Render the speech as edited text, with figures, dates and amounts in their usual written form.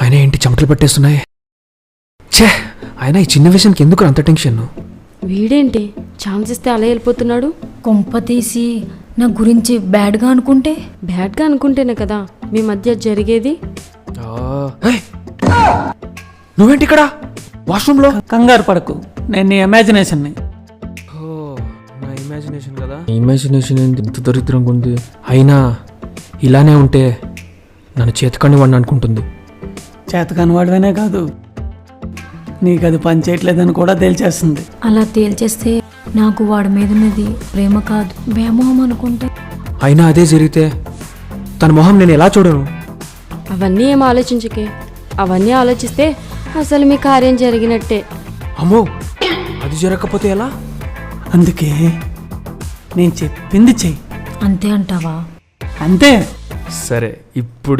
అయినా ఏంటి చెమటలు పట్టేస్తున్నాయి. ఛే, అయినా ఈ చిన్న విషయానికి ఎందుకు అంత టెన్షన్? వీడేంటి ఛాన్స్ ఇస్తే అలా వెళ్ళిపోతున్నాడు? కొంప తీసి నా గురించి బ్యాడ్గా అనుకుంటే? బ్యాడ్గా అనుకుంటేనే కదా మీ మధ్య జరిగేది. నువ్వేంటి ఇక్కడ వాష్రూమ్లో? కంగారు పడకు, నేను నీ ఇమాజినేషన్ని. నా ఇమాజినేషన్ కదా. ఇమాజినేషన్ ఏంటి ఇంత దరిద్రంగా ఉంది? అయినా ఇలానే ఉంటే నన్ను చేతకాని వాడిని అనుకుంటుంది. చేతకాని వాడివనే కాదు, నీకు అది పని చేయట్లేదని కూడా తేల్చేస్తుంది. అలా తేల్చేస్తే నాకు వాడి మీద ఉన్నది ప్రేమ కాదు వ్యామోహం అనుకుంటే? అయినా అదే జరిగితే తన మొహం నేను ఎలా చూడను? అవన్నీ ఏం ఆలోచించకే. అవన్నీ ఆలోచిస్తే అసలు మీ కార్యం జరిగినట్టే. అమ్మో, అది జరగకపోతే ఎలా? అందుకే నేను చెప్పింది చెయ్యి. అంతే అంటావా? అంతే. సరే, ఇప్పుడు